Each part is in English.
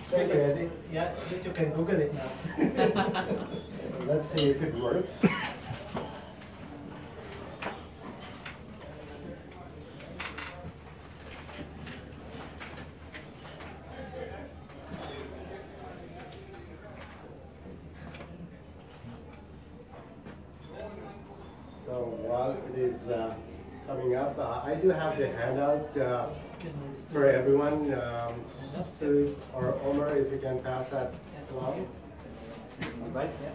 Thank you, Eddie. Yeah, you can Google it now. Let's see if it works. So while it is coming up, I do have the handout for everyone. Sue or Omer, if you can pass that along. All right, yeah.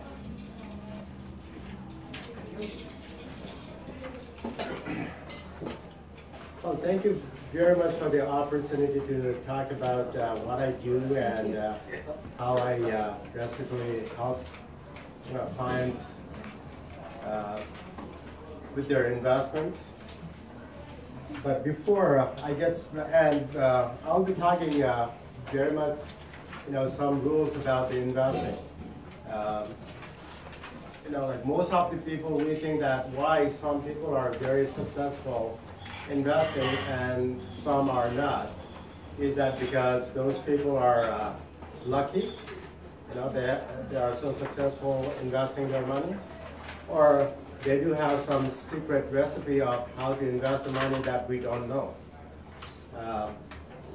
Well, thank you very much for the opportunity to talk about what I do and how I basically help clients with their investments. But before I get, I'll be talking very much, some rules about the investing. Like most of the people, we think that why some people are very successful investing and some are not, is that because those people are lucky, they are so successful investing their money, or they do have some secret recipe of how to invest the money that we don't know.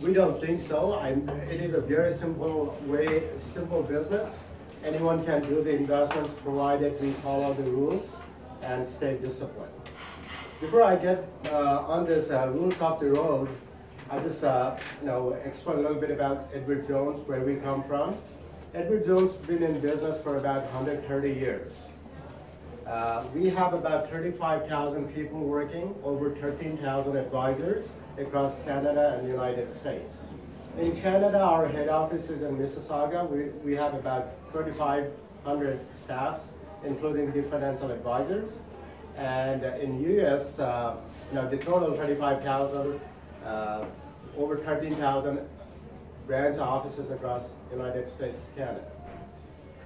We don't think so. It is a very simple business. Anyone can do the investments provided we follow the rules and stay disciplined. Before I get on this rules of the road, I just explain a little bit about Edward Jones, where we come from. Edward Jones has been in business for about 130 years. We have about 35,000 people working, over 13,000 advisors across Canada and the United States. In Canada, our head office is in Mississauga. We have about 2,500 staffs, including the financial advisors. And in US, the total 35,000, over 13,000 branch offices across the United States, Canada.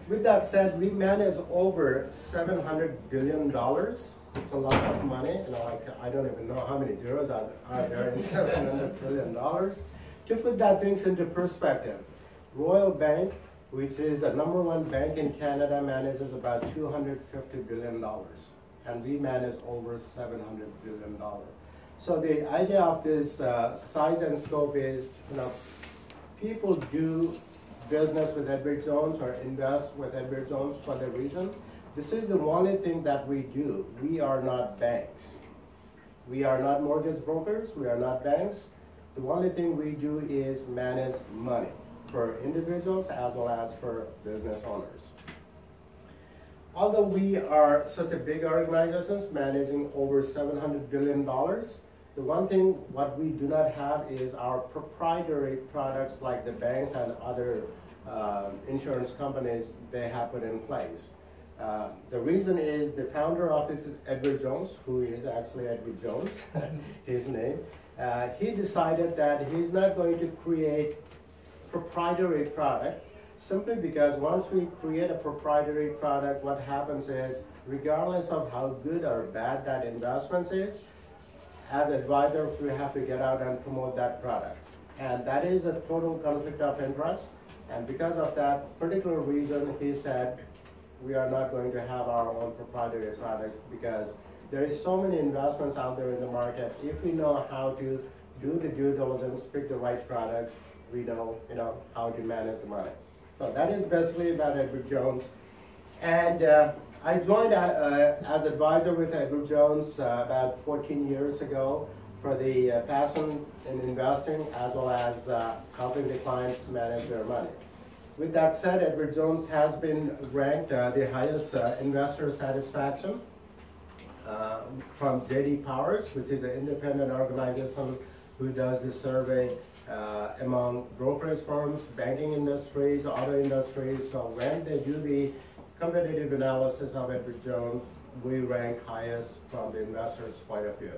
With that said, we manage over $700 billion. It's a lot of money. I don't even know how many zeros are there in $700 billion. To put that things into perspective, Royal Bank, which is the #1 bank in Canada, manages about $250 billion. And we manage over $700 billion. So the idea of this size and scope is, people do business with Edward Jones or invest with Edward Jones for the reason. This is the only thing that we do. We are not banks. We are not mortgage brokers. We are not banks. The only thing we do is manage money for individuals as well as for business owners. Although we are such a big organization managing over $700 billion, the one thing what we do not have is our proprietary products like the banks and other insurance companies they have put in place. The reason is the founder of it, Edward Jones, who is actually Edward Jones, his name, he decided that he's not going to create proprietary product simply because once we create a proprietary product, what happens is, regardless of how good or bad that investment is, as advisors, we have to get out and promote that product. And that is a total conflict of interest. And because of that particular reason, he said, we are not going to have our own proprietary products because there is so many investments out there in the market. If we know how to do the due diligence, pick the right products, we know, how to manage the money. So that is basically about Edward Jones. And I joined as advisor with Edward Jones about 14 years ago for the passion in investing as well as helping the clients manage their money. With that said, Edward Jones has been ranked the highest investor satisfaction from J.D. Powers, which is an independent organization who does this survey among brokerage firms, banking industries, auto industries. So when they do the competitive analysis of Edward Jones, we rank highest from the investor's point of view.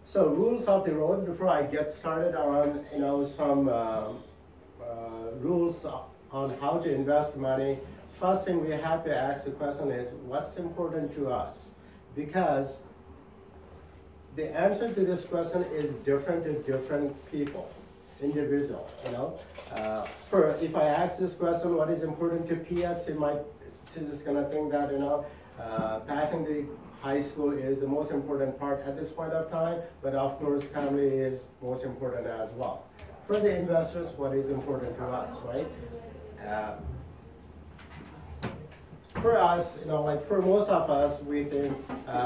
So rules of the road, before I get started on some rules on how to invest money, first thing we have to ask the question is, what's important to us? Because the answer to this question is different to different people. individual, you know. If I ask this question, what is important to PS, she's just gonna think that, you know, passing the high school is the most important part at this point of time, but of course family is most important as well. For the investors, what is important to us, right? For us, you know, like for most of us, we think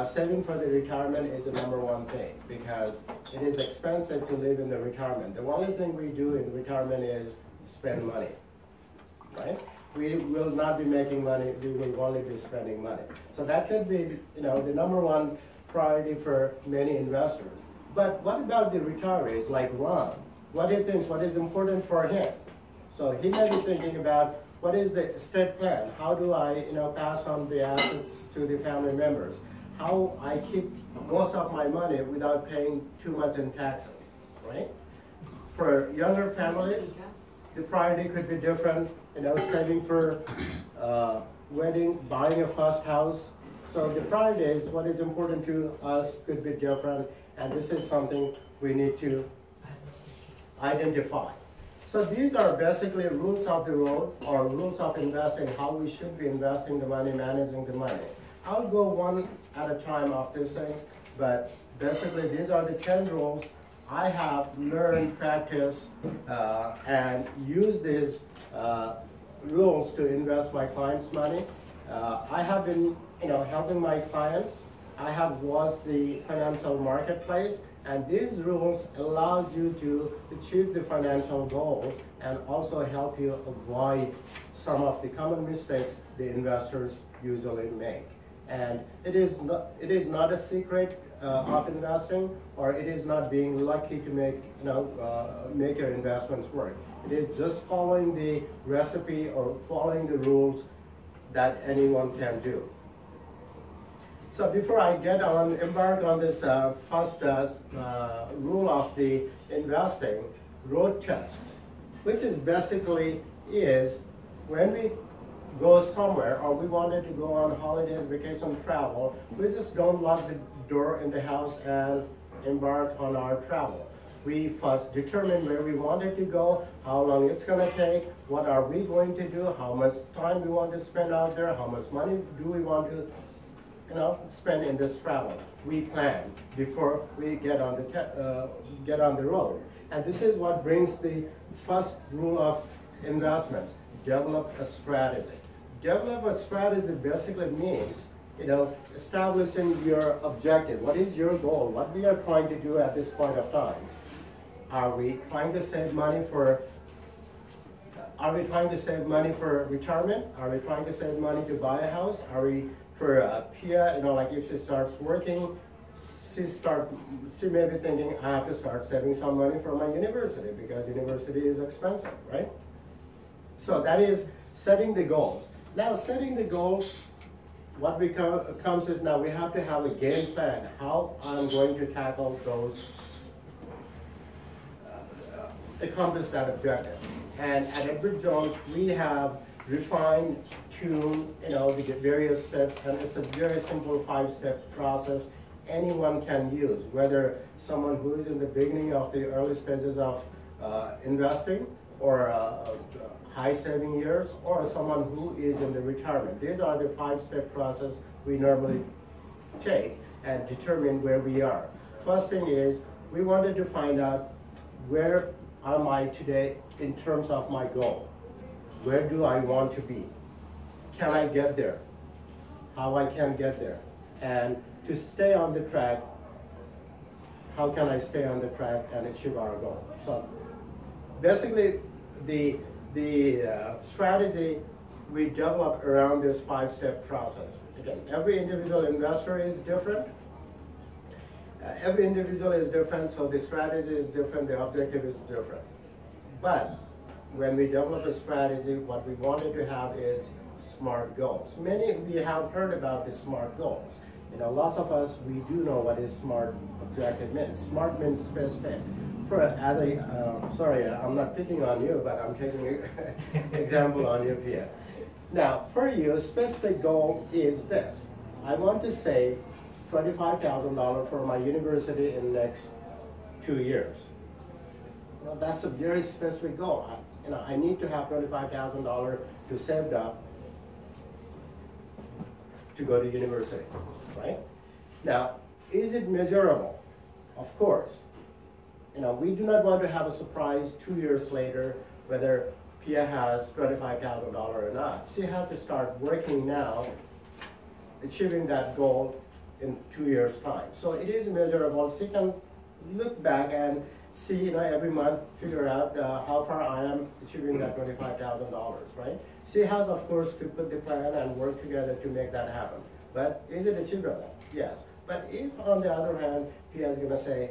saving for the retirement is the #1 thing because it is expensive to live in the retirement. The only thing we do in retirement is spend money, right? We will not be making money, we will only be spending money. So that could be, you know, the #1 priority for many investors. But what about the retirees like Ron? What he thinks, what is important for him? So he may be thinking about what is the estate plan? How do I, you know, pass on the assets to the family members? How I keep most of my money without paying too much in taxes, right? For younger families, the priority could be different, you know, saving for wedding, buying a first house. So the priorities, what is important to us could be different, and this is something we need to identify. So these are basically rules of the road or rules of investing, how we should be investing the money, managing the money. I'll go one at a time of these things, but basically these are the 10 rules I have learned, practiced, and used these rules to invest my clients' money. I have been, you know, helping my clients. I have watched the financial marketplace, and these rules allows you to achieve the financial goals and also help you avoid some of the common mistakes the investors usually make. And it is not a secret of investing, or it is not being lucky to make, you know, make your investments work. It is just following the recipe or following the rules that anyone can do. So before I embark on this first rule of the investing, road test, which is basically is when we go somewhere or we wanted to go on holidays, vacation, travel, we just don't lock the door in the house and embark on our travel. We first determine where we wanted to go, how long it's going to take, what are we going to do, how much time we want to spend out there, how much money do we want to, you know, spend in this travel. We plan before we get on the road. And this is what brings the first rule of investments: develop a strategy. Develop a strategy basically means, you know, establishing your objective. What is your goal? What we are trying to do at this point of time? Are we trying to save money for? Are we trying to save money for retirement? Are we trying to save money to buy a house? Are we for Pia? You know, like if she starts working, she may be thinking, I have to start saving some money for my university because university is expensive, right? So that is setting the goals. Now, setting the goals, what comes is now we have to have a game plan, how I'm going to tackle those, accomplish that objective. And at Edward Jones, we have refined to, you know, the various steps, and it's a very simple 5-step process anyone can use, whether someone who is in the beginning of the early stages of investing or high saving years, or someone who is in the retirement. These are the 5-step process we normally take and determine where we are. First thing is, we wanted to find out where am I today in terms of my goal. Where do I want to be? Can I get there? How I can get there? And to stay on the track, how can I stay on the track and achieve our goal? So basically, the strategy we develop around this 5-step process. Again, every individual investor is different. Every individual is different, so the strategy is different, the objective is different. But when we develop a strategy, what we wanted to have is SMART goals. We have heard about the SMART goals. You know, lots of us, we do know what is SMART objective means. SMART means specific. Sorry, I'm not picking on you, but I'm taking an example on you here. Now, for you, a specific goal is this. I want to save $25,000 for my university in the next 2 years. That's a very specific goal. I need to have $25,000 to save up to go to university, right? Now, is it measurable? Of course. We do not want to have a surprise 2 years later whether Pia has $25,000 or not. She has to start working now, achieving that goal in 2 years' time. So it is measurable. She can look back and see, every month, figure out how far I am achieving that $25,000, right? She has, of course, to put the plan and work together to make that happen. But is it achievable? Yes. But if, on the other hand, Pia is going to say,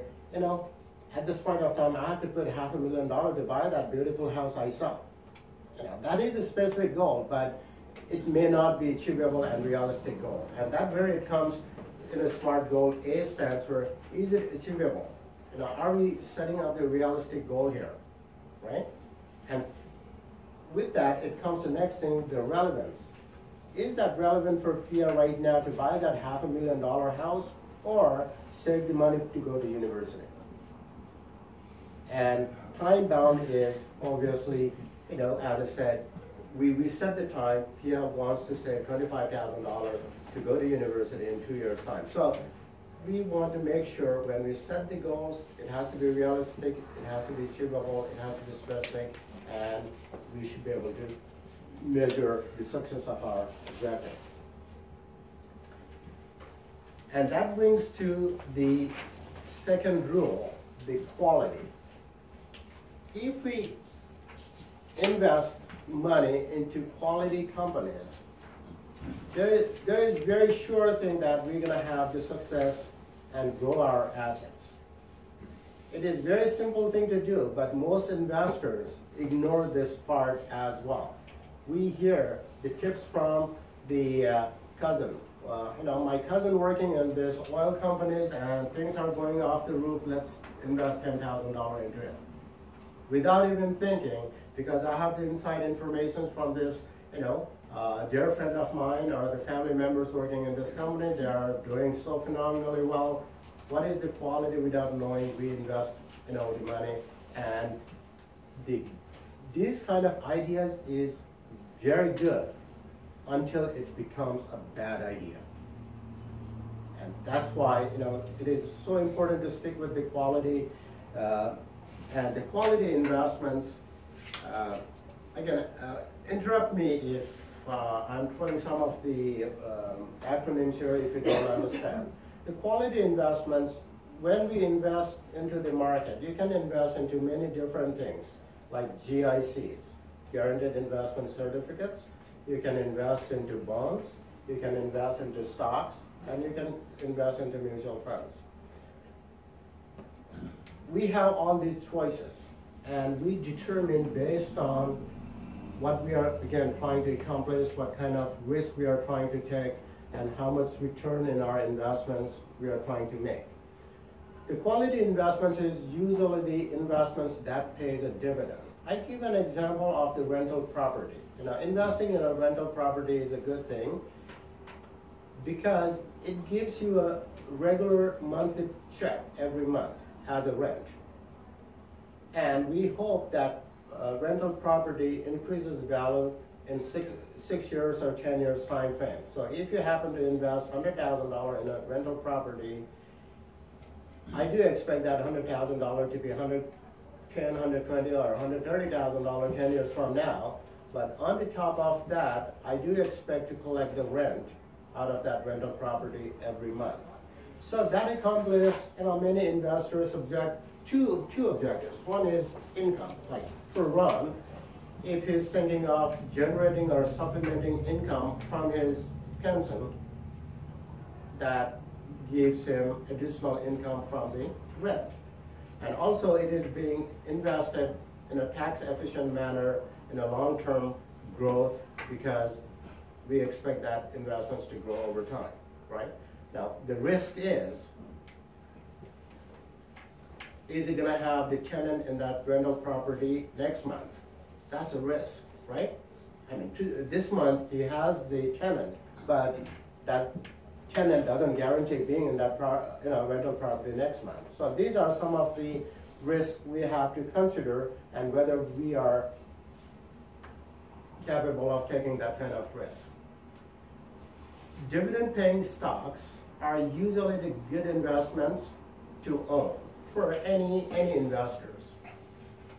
at this point of time, I have to put $500,000 to buy that beautiful house I saw. That is a specific goal, but it may not be achievable and realistic goal. And that where it comes in a SMART goal. A stands for, is it achievable? Are we setting up the realistic goal here, right? And with that, it comes the next thing, the relevance. Is that relevant for Pia right now to buy that $500,000 house or save the money to go to university? And time bound is obviously, as I said, we set the time. Pia wants to save $25,000 to go to university in 2 years' time. So we want to make sure when we set the goals, it has to be realistic, it has to be achievable, it has to be specific, and we should be able to measure the success of our objective. And that brings to the second rule, the quality. If we invest money into quality companies, there is very sure thing that we're going to have the success and grow our assets. It is very simple thing to do, but most investors ignore this part as well. We hear the tips from the cousin. My cousin working in this oil companies and things are going off the roof, let's invest $10,000 into it. Without even thinking, because I have the inside information from this, dear friend of mine or the family members working in this company, they are doing so phenomenally well. What is the quality without knowing? We invest, the money, and these kind of ideas is very good until it becomes a bad idea. And that's why, it is so important to stick with the quality and the quality investments. Again, interrupt me if I'm throwing some of the acronyms here if you don't understand. The quality investments, when we invest into the market, you can invest into many different things like GICs, Guaranteed Investment Certificates. You can invest into bonds, you can invest into stocks, and you can invest into mutual funds. We have all these choices, and we determine based on what we are, again, trying to accomplish, what kind of risk we are trying to take, and how much return in our investments we are trying to make. The quality investments is usually the investments that pays a dividend. I give an example of the rental property. Investing in a rental property is a good thing because it gives you a regular monthly check every month as a rent. And we hope that rental property increases value in six years or 10 years time frame. So if you happen to invest $100,000 in a rental property, I do expect that $100,000 to be $110,000, $120,000, or $130,000 10 years from now. But on the top of that, I do expect to collect the rent out of that rental property every month. So that accomplishes, many investors object two objectives. One is income, like for Ron, if he's thinking of generating or supplementing income from his pension, that gives him additional income from the rent. And also it is being invested in a tax efficient manner in a long-term growth because we expect that investments to grow over time, right? Now, the risk is he going to have the tenant in that rental property next month? That's a risk, right? This month he has the tenant, but that tenant doesn't guarantee being in that rental property next month. So these are some of the risk we have to consider and whether we are capable of taking that kind of risk. Dividend-paying stocks are usually the good investments to own for any investors.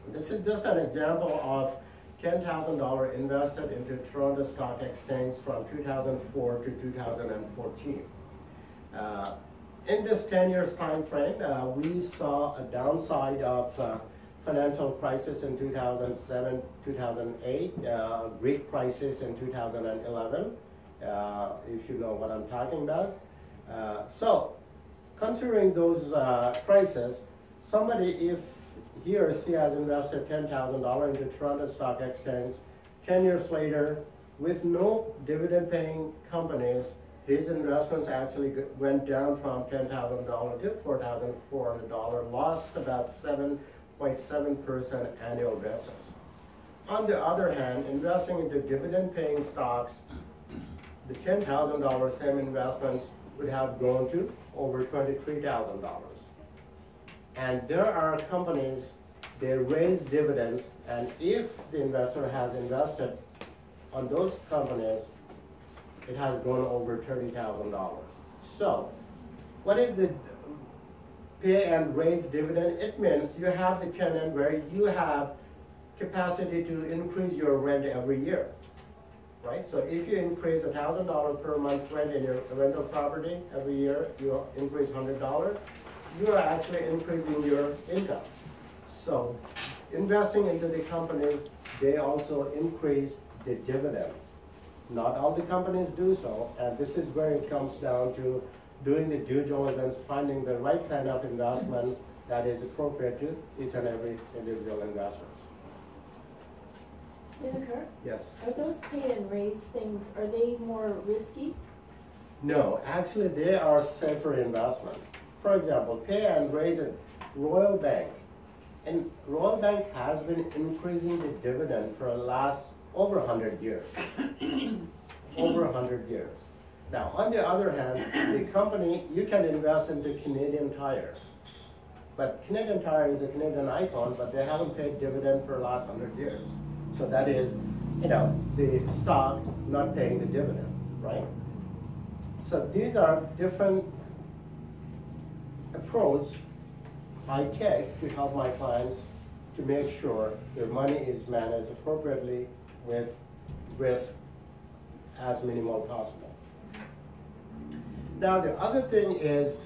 This is just an example of $10,000 invested into Toronto Stock Exchange from 2004 to 2014. In this 10 years time frame, we saw a downside of financial crisis in 2007, 2008, Greek crisis in 2011, if you know what I'm talking about. So, considering those crises, somebody, if he or she has invested $10,000 into Toronto Stock Exchange, 10 years later, with no dividend-paying companies, his investments actually went down from $10,000 to $4,400, lost about 7.7% annual basis. On the other hand, investing into dividend-paying stocks, the $10,000 same investments would have grown to over $23,000. And there are companies, they raise dividends, and if the investor has invested on those companies, it has grown over $30,000. So, what is the pay and raise dividend? It means you have the tenant where you have capacity to increase your rent every year, right? So if you increase $1,000 per month rent in your rental property every year, you increase $100, you are actually increasing your income. So investing into the companies, they also increase the dividends. Not all the companies do so, and this is where it comes down to doing the due diligence, finding the right kind of investments that is appropriate to each and every individual investors. Dinakar? Yes? Are those pay and raise things, are they more risky? No, actually they are safer investments. For example, pay and raise at Royal Bank. And Royal Bank has been increasing the dividend for the last over 100 years. Over 100 years. Now, on the other hand, the company, you can invest into Canadian Tire. But Canadian Tire is a Canadian icon, but they haven't paid dividend for the last 100 years. So that is, you know, the stock not paying the dividend, right? So these are different approach I take to help my clients to make sure their money is managed appropriately with risk as minimal possible. Now the other thing is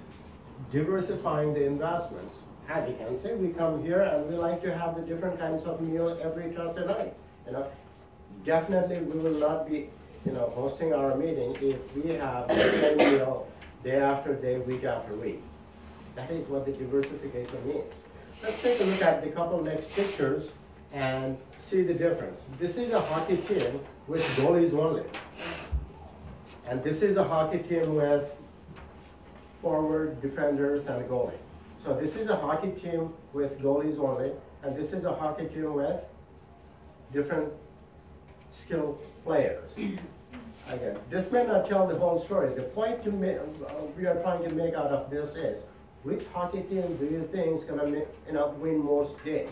diversifying the investments. As you can see, we come here and we like to have the different kinds of meal every Thursday night. You know, definitely we will not be, you know, hosting our meeting if we have the same meal day after day, week after week. That is what the diversification means. Let's take a look at the couple next pictures and see the difference. This is a hockey team with goalies only. And this is a hockey team with forward, defenders, and a goalie. So this is a hockey team with goalies only, and this is a hockey team with different skilled players. Again, this may not tell the whole story. The point we are trying to make out of this is, which hockey team do you think is going to win most games?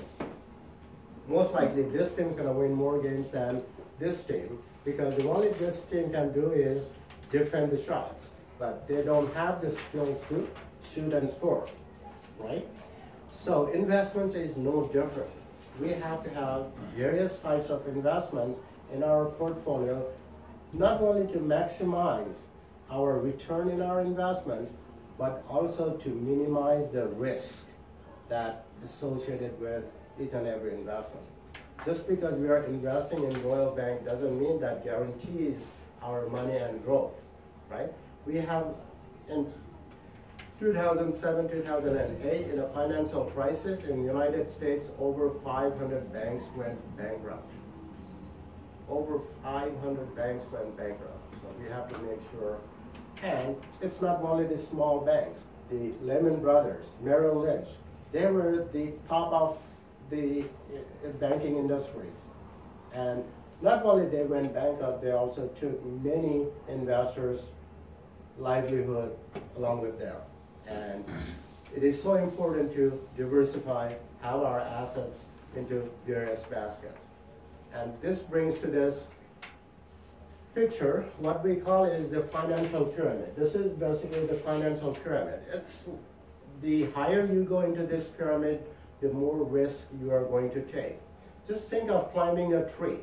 Most likely this team is going to win more games than this team, because the only this team can do is defend the shots, but they don't have the skills to shoot and score, right? So investments is no different. We have to have various types of investments in our portfolio, not only to maximize our return in our investments, but also to minimize the risk that associated with each and every investment. Just because we are investing in Royal Bank doesn't mean that guarantees our money and growth, right? We have in 2007, 2008, in a financial crisis in the United States, over 500 banks went bankrupt. Over 500 banks went bankrupt. So we have to make sure. And it's not only the small banks. The Lehman Brothers, Merrill Lynch, they were the top of the banking industries. And not only they went bankrupt, they also took many investors' livelihood along with them. And it is so important to diversify, have our assets into various baskets. And this brings to this picture, what we call is the financial pyramid. This is basically the financial pyramid. It's the higher you go into this pyramid, the more risk you are going to take. Just think of climbing a tree.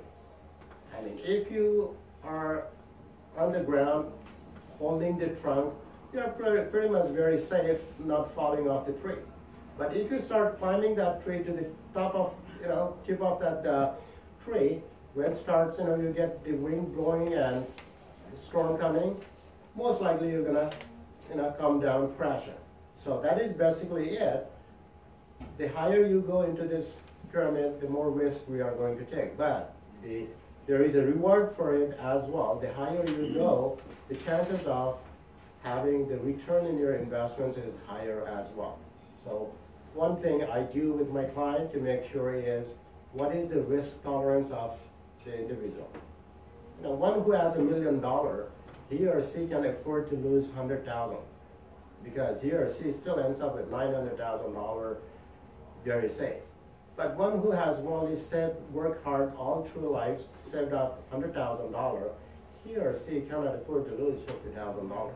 I mean, if you are on the ground holding the trunk, you're pretty much very safe not falling off the tree. But if you start climbing that tree to the top of, tip of that tree, when it starts, you get the wind blowing and storm coming, most likely you're gonna, come down crashing. So that is basically it. The higher you go into this pyramid, the more risk we are going to take. But there is a reward for it as well. The higher you go, the chances of having the return in your investments is higher as well. So one thing I do with my client to make sure is, what is the risk tolerance of the individual? One who has $1 million, he or she can afford to lose $100,000 because he or she still ends up with $900,000 very safe. But one who has only worked hard all through life, saved up $100,000, he or she cannot afford to lose $50,000,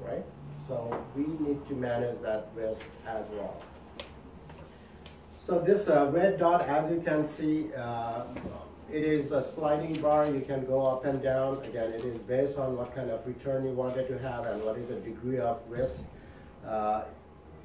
right? So we need to manage that risk as well. So this red dot, as you can see, it is a sliding bar. You can go up and down. Again, it is based on what kind of return you wanted to have and what is the degree of risk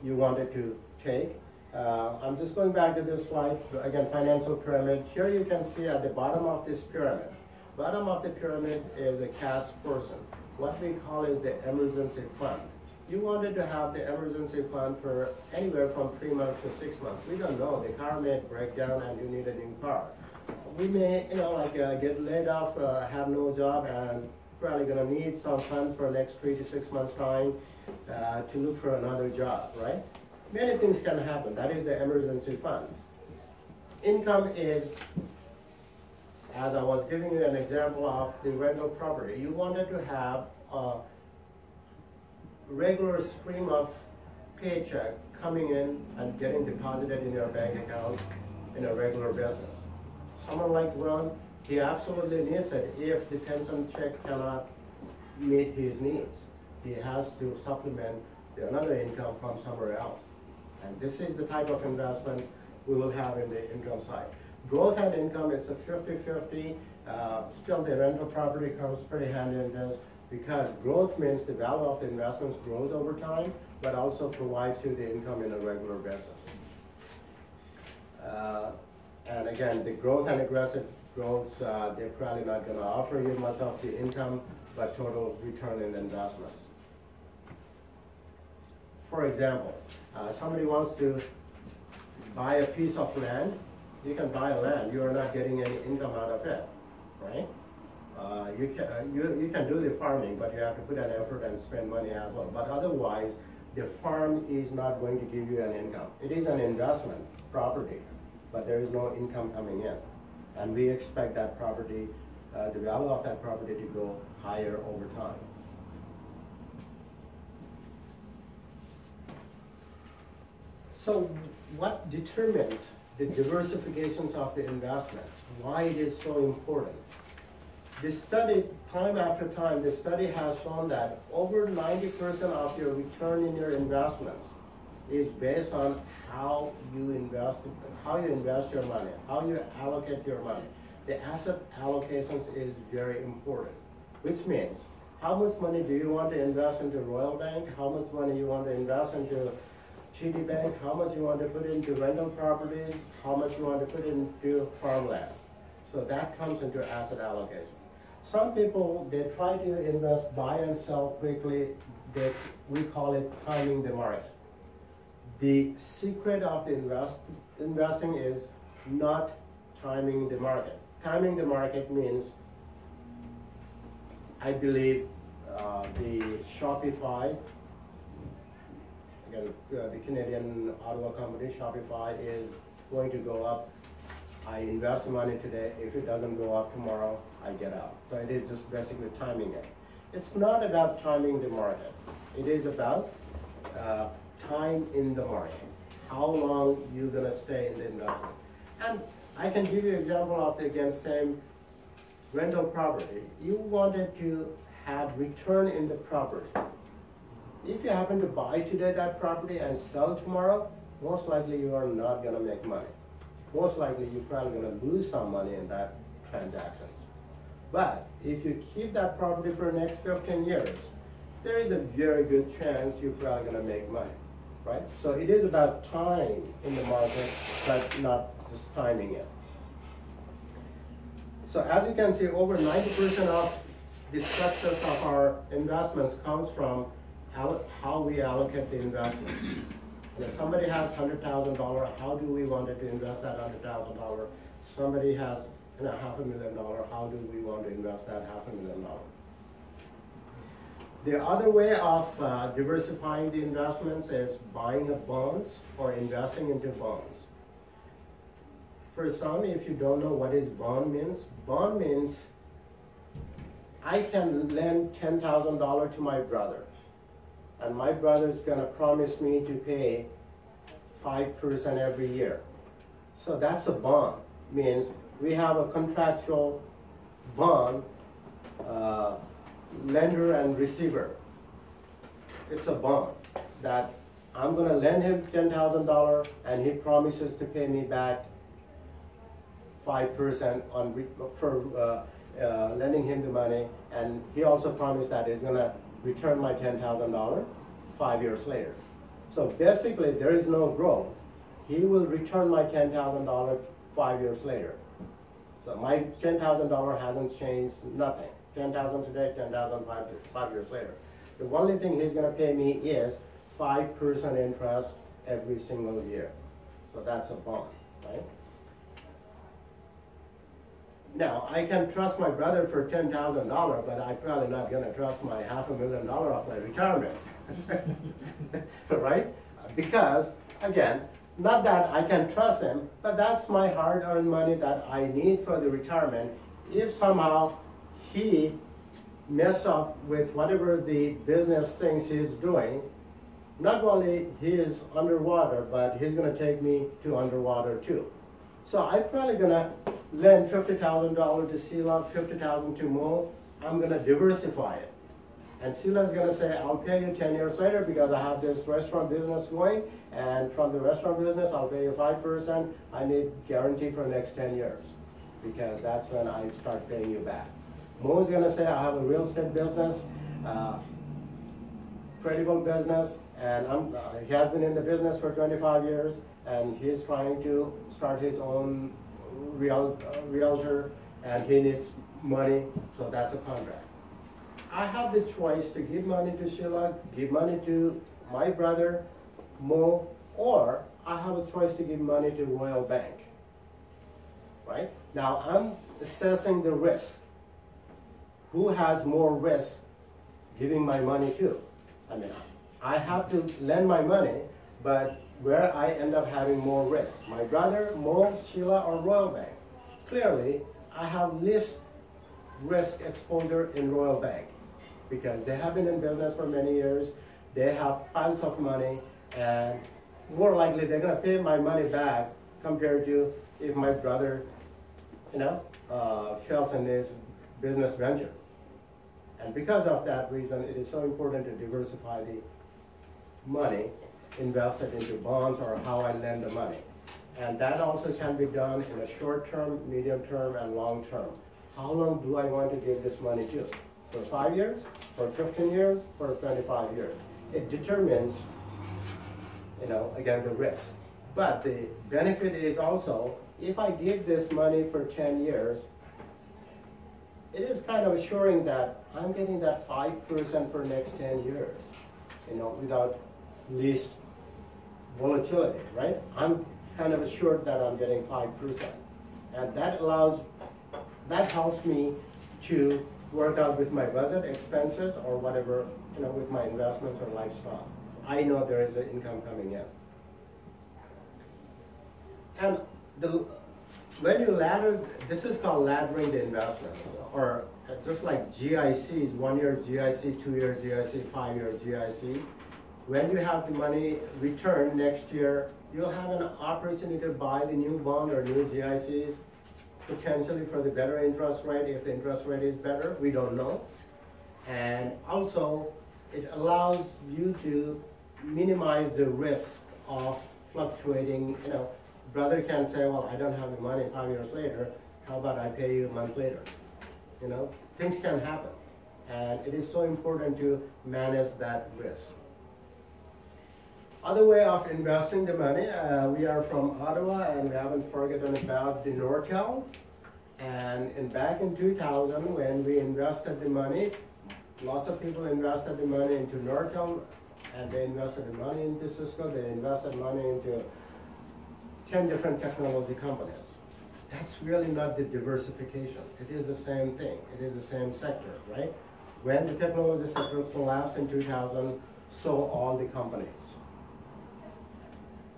you wanted to take. I'm just going back to this slide. Again, financial pyramid. Here you can see at the bottom of this pyramid. Bottom of the pyramid is a cash person. What we call is the emergency fund. You wanted to have the emergency fund for anywhere from 3 months to 6 months. We don't know. The car may break down and you need a new car. We may, get laid off, have no job, and probably going to need some funds for the next 3 to 6 months' time to look for another job, right? Many things can happen. That is the emergency fund. Income is, as I was giving you an example of the rental property, you wanted to have a regular stream of paycheck coming in and getting deposited in your bank account in a regular basis. Someone like Ron, he absolutely needs it if the pension check cannot meet his needs. He has to supplement another income from somewhere else. And this is the type of investment we will have in the income side. Growth and income, it's a 50-50. Still, the rental property comes pretty handy in this because growth means the value of the investments grows over time, but also provides you the income in a regular basis. And again, the growth and aggressive growth, they're probably not going to offer you much of the income, but total return in investments. For example, somebody wants to buy a piece of land. You can buy land. You are not getting any income out of it, right? You can do the farming, but you have to put an effort and spend money as well. But otherwise, the farm is not going to give you an income. It is an investment property, but there is no income coming in. And we expect that property, the value of that property to go higher over time. So what determines the diversifications of the investments? Why it is so important? This study, time after time, this study has shown that over 90% of your return in your investments is based on how you invest your money, how you allocate your money. The asset allocations is very important, which means how much money do you want to invest into Royal Bank, how much money you want to invest into TD Bank, how much you want to put into rental properties, how much you want to put into farmland. So that comes into asset allocation. Some people, they try to invest, buy and sell quickly. We call it timing the market. The secret of the investing is not timing the market. Timing the market means, I believe, the Shopify, again, the Canadian Ottawa company, Shopify, is going to go up. I invest money today. If it doesn't go up tomorrow, I get out. So it is just basically timing it. It's not about timing the market. It is about time in the market. How long you're gonna stay in the investment. And I can give you an example of the, again, same rental property. You wanted to have return in the property. If you happen to buy today that property and sell tomorrow, most likely you are not gonna make money. Most likely you're probably gonna lose some money in that transactions. But if you keep that property for the next 15 years, there is a very good chance you're probably gonna make money, right? So it is about time in the market, but not just timing it. So as you can see, over 90% of the success of our investments comes from how we allocate the investment. And if somebody has $100,000, how do we want to invest that $100,000? Somebody has $500,000, how do we want to invest that $500,000? The other way of diversifying the investments is buying up bonds or investing into bonds. For some, if you don't know what is bond means I can lend $10,000 to my brother, and my brother is going to promise me to pay 5% every year. So that's a bond. Means we have a contractual bond, lender and receiver. It's a bond that I'm going to lend him $10,000 and he promises to pay me back 5% for lending him the money, and he also promised that he's going to return my $10,000 5 years later. So basically there is no growth. He will return my $10,000 5 years later. So my $10,000 hasn't changed nothing. 10,000 today, 10,000 5 years later. The only thing he's going to pay me is 5% interest every single year. So that's a bond, right? Now, I can trust my brother for $10,000, but I'm probably not going to trust my $500,000 of my retirement, right? Because, again, not that I can trust him, but that's my hard-earned money that I need for the retirement. If somehow he messes up with whatever the business things he's doing, not only he is underwater, but he's going to take me to underwater too. So I'm probably going to lend $50,000 to Sheila, $50,000 to Mo. I'm going to diversify it. And Sheila's going to say, I'll pay you 10 years later because I have this restaurant business going, and from the restaurant business, I'll pay you 5%. I need guarantee for the next 10 years because that's when I start paying you back. Mo's going to say, I have a real estate business, credible business, and he has been in the business for 25 years, and he's trying to start his own realtor, and he needs money, so that's a contract. I have the choice to give money to Sheila, give money to my brother, Mo, or I have a choice to give money to Royal Bank, right? Now I'm assessing the risk. Who has more risk giving my money to? I mean, I have to lend my money, but where I end up having more risk, my brother, Mo, Sheila, or Royal Bank. Clearly, I have less risk exposure in Royal Bank because they have been in business for many years, they have piles of money, and more likely they're going to pay my money back compared to if my brother, fails in his business venture. And because of that reason, it is so important to diversify the money invested into bonds or how I lend the money. And that also can be done in a short term, medium term, and long term. How long do I want to give this money to? For 5 years, for 15 years, for 25 years? It determines, again, the risk. But the benefit is also, if I give this money for 10 years, it is kind of assuring that I'm getting that 5% for the next 10 years, without least volatility, right? I'm kind of assured that I'm getting 5%. And that helps me to work out with my budget, expenses, or whatever, with my investments or lifestyle. I know there is an income coming in. And when you ladder, this is called laddering the investments, or just like GICs, 1 year GIC, 2 year GIC, 5 year GIC. when you have the money returned next year, you'll have an opportunity to buy the new bond or new GICs, potentially for the better interest rate. If the interest rate is better, we don't know. And also, it allows you to minimize the risk of fluctuating. Brother can say, well, I don't have the money 5 years later, how about I pay you a month later? Things can happen. And it is so important to manage that risk. Other way of investing the money, we are from Ottawa and we haven't forgotten about the Nortel. And back in 2000, when we invested the money, lots of people invested the money into Nortel, and they invested the money into Cisco, they invested money into 10 different technology companies. That's really not the diversification. It is the same thing. It is the same sector, right? When the technology sector collapsed in 2000, so all the companies.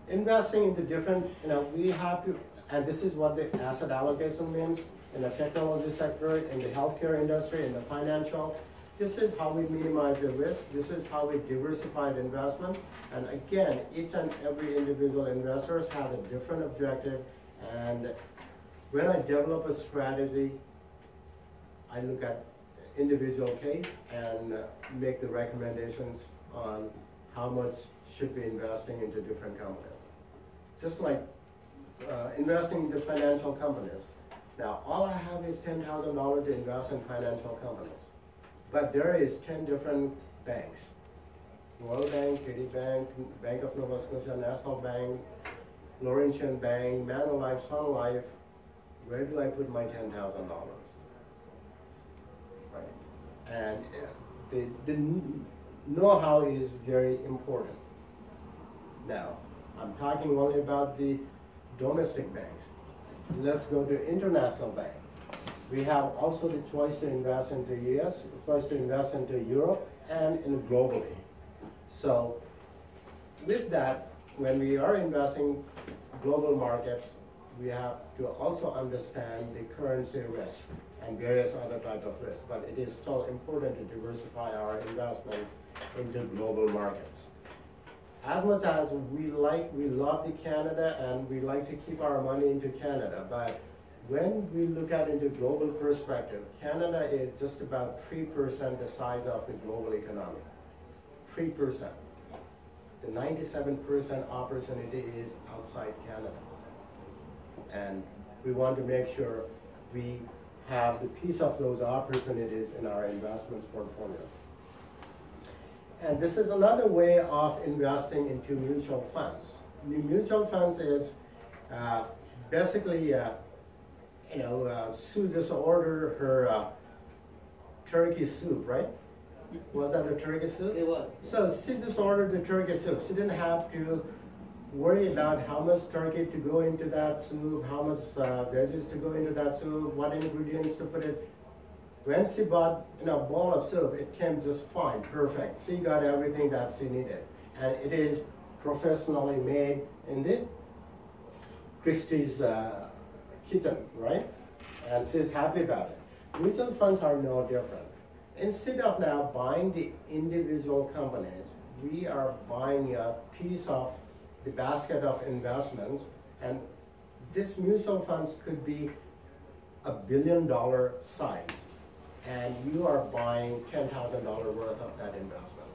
Investing into different, we have to, and this is what the asset allocation means in the technology sector, in the healthcare industry, in the financial. This is how we minimize the risk. This is how we diversify the investment. And again, each and every individual investor has a different objective. And when I develop a strategy, I look at individual case and make the recommendations on how much should be investing into different companies. Just like investing into financial companies. Now, all I have is $10,000 to invest in financial companies. But there is 10 different banks. World Bank, TD Bank, Bank of Nova Scotia, National Bank, Laurentian Bank, Manulife, Sun Life. Where do I put my $10,000? Right. And the know-how is very important. Now, I'm talking only about the domestic banks. Let's go to international bank. We have also the choice to invest into US, choice to invest into Europe, and globally. So with that, when we are investing global markets, we have to also understand the currency risk and various other types of risks. But it is still important to diversify our investments into global markets. As much as we love the Canada and we like to keep our money into Canada, but when we look at it into global perspective, Canada is just about 3% the size of the global economy. 3%. The 97% opportunity is outside Canada. And we want to make sure we have the piece of those opportunities in our investments portfolio. And this is another way of investing into mutual funds. The mutual funds is basically, Sue just ordered her turkey soup, right? Was that a turkey soup? It was. So she just ordered the turkey soup. She didn't have to worry about how much turkey to go into that soup, how much veggies to go into that soup, what ingredients to put it. When she bought a bowl of soup, it came just fine, perfect. She got everything that she needed. And it is professionally made in the Christie's kitchen, right? And she's happy about it. Mutual funds are no different. Instead of now buying the individual companies, we are buying a piece of the basket of investments, and this mutual funds could be $1 billion size, and you are buying $10,000 worth of that investment.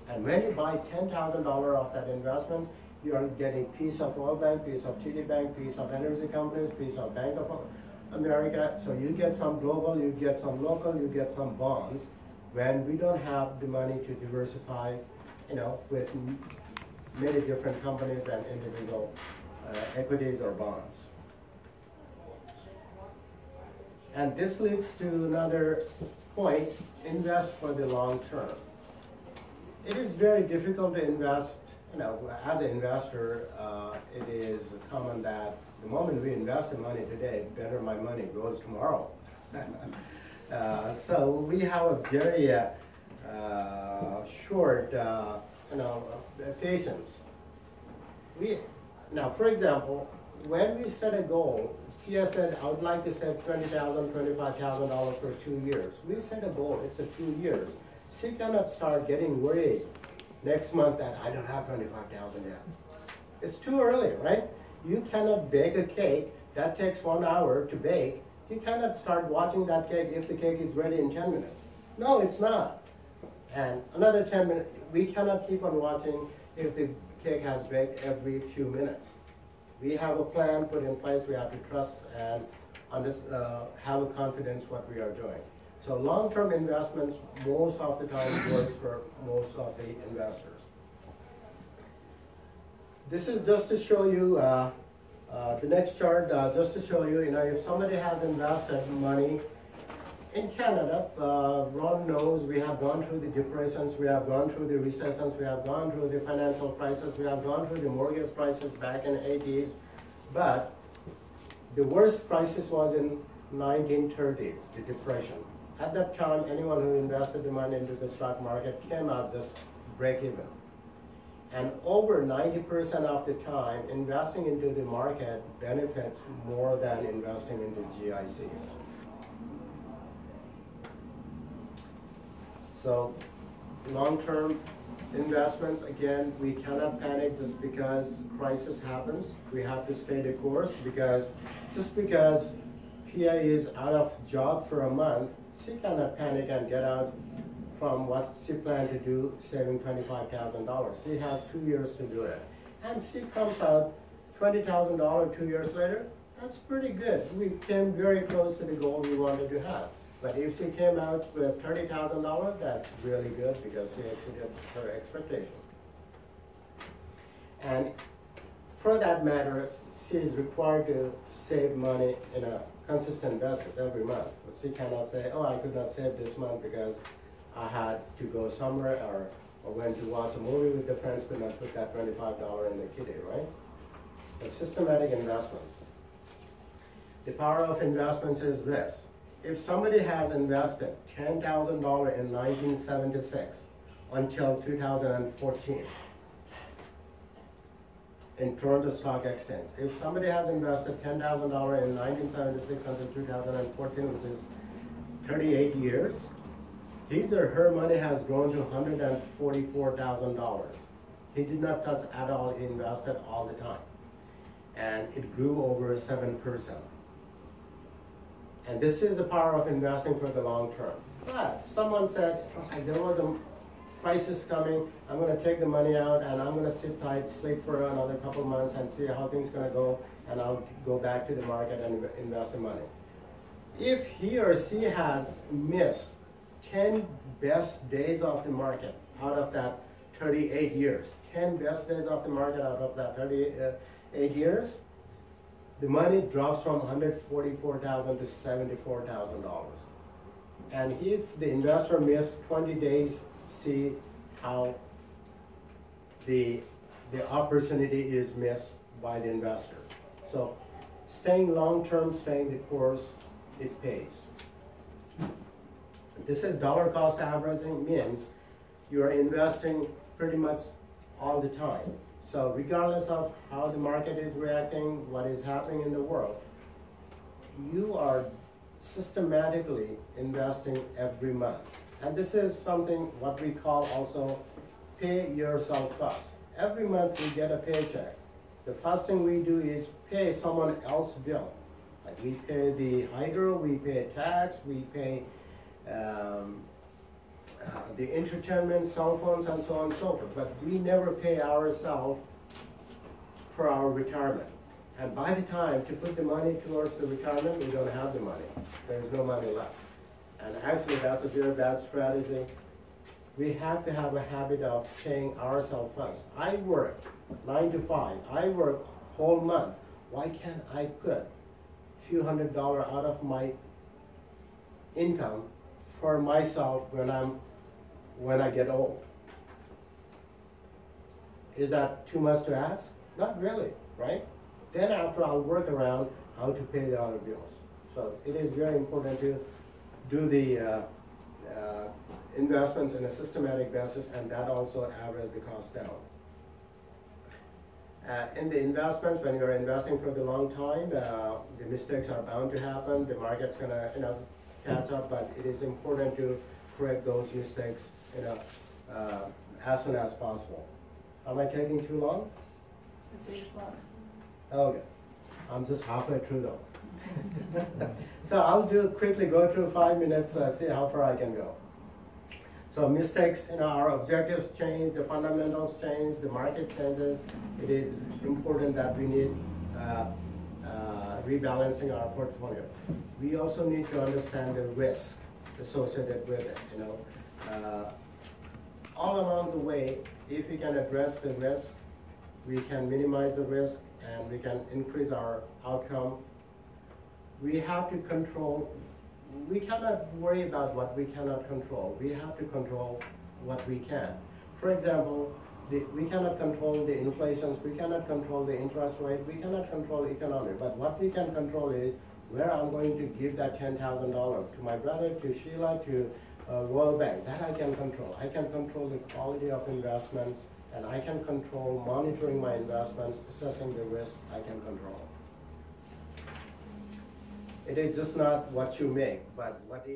And when you buy $10,000 of that investment, you are getting piece of World Bank, piece of TD Bank, piece of energy companies, piece of Bank of America. So you get some global, you get some local, you get some bonds. When we don't have the money to diversify, with many different companies and individual equities or bonds. And this leads to another point, invest for the long term. It is very difficult to invest, as an investor, it is common that the moment we invest in money today, better my money grows tomorrow. So we have a very short, patience. Now, for example, when we set a goal, Pia said, I would like to set $20,000, $25,000 for 2 years. We set a goal, it's a 2 years. She cannot start getting worried next month that I don't have 25,000 yet. It's too early, right? You cannot bake a cake that takes 1 hour to bake. You cannot start watching that cake if the cake is ready in 10 minutes. No, it's not. And another 10 minutes, we cannot keep on watching if the cake has baked every few minutes. We have a plan put in place. We have to trust and have a confidence what we are doing. So long-term investments most of the time works for most of the investors. This is just to show you, the next chart, just to show you, if somebody has invested money in Canada, Ron knows we have gone through the depressions, we have gone through the recessions, we have gone through the financial crisis, we have gone through the mortgage crisis back in the 80s, but the worst crisis was in 1930s, the depression. At that time, anyone who invested the money into the stock market came out just break even. And over 90% of the time, investing into the market benefits more than investing into GICs. So long-term investments, again, we cannot panic just because crisis happens. We have to stay the course, because just because PA is out of job for a month, she cannot panic and get out from what she planned to do, saving $25,000. She has 2 years to do it. And she comes out $20,000 2 years later, that's pretty good. We came very close to the goal we wanted to have. But if she came out with $30,000, that's really good because she exceeded her expectation. And for that matter, she is required to save money in a consistent basis every month. But she cannot say, oh, I could not save this month because I had to go somewhere or went to watch a movie with the friends, could not put that $25 in the kitty, right? But systematic investments. The power of investments is this. If somebody has invested $10,000 in 1976 until 2014 in Toronto Stock Exchange, if somebody has invested $10,000 in 1976 until 2014, which is 38 years, his or her money has grown to $144,000. He did not touch at all, he invested all the time. And it grew over 7%. And this is the power of investing for the long term. But someone said, okay, there was a crisis coming, I'm going to take the money out and I'm going to sit tight, sleep for another couple months and see how things are going to go, and I'll go back to the market and invest the money. If he or she has missed 10 best days of the market out of that 38 years, 10 best days of the market out of that 38 years, the money drops from $144,000 to $74,000. And if the investor missed 20 days, see how the opportunity is missed by the investor. So staying long-term, staying the course, it pays. This is dollar cost averaging, means you are investing pretty much all the time. So regardless of how the market is reacting, what is happening in the world, you are systematically investing every month. And this is something what we call also pay yourself first. Every month we get a paycheck. The first thing we do is pay someone else's bill. Like we pay the hydro, we pay tax, we pay the entertainment, cell phones, and so on and so forth. But we never pay ourselves for our retirement. And by the time to put the money towards the retirement, we don't have the money. There's no money left. And actually, that's a very bad strategy. We have to have a habit of paying ourselves first. I work 9 to 5. I work whole month. Why can't I put a few $100 out of my income for myself when I get old? Is that too much to ask? Not really, right? Then after I'll work around how to pay the other bills. So it is very important to do the investments in a systematic basis, and that also averages the cost down. In the investments, when you're investing for the long time, the mistakes are bound to happen. The market's gonna, catch up, but it is important to correct those mistakes, as soon as possible. Am I taking too long? Okay, I'm just halfway through though. So I'll quickly go through 5 minutes, see how far I can go. So mistakes, our objectives change, the fundamentals change, the market changes. It is important that we need rebalancing our portfolio. We also need to understand the risk associated with it. All along the way, if we can address the risk, we can minimize the risk and we can increase our outcome. We have to control. We cannot worry about what we cannot control. We have to control what we can. For example, we cannot control the inflations, we cannot control the interest rate, we cannot control economy. But what we can control is where I'm going to give that $10,000 to my brother, to Sheila, to World Bank. That I can control. I can control the quality of investments, and I can control monitoring my investments, assessing the risk I can control. It is just not what you make, but what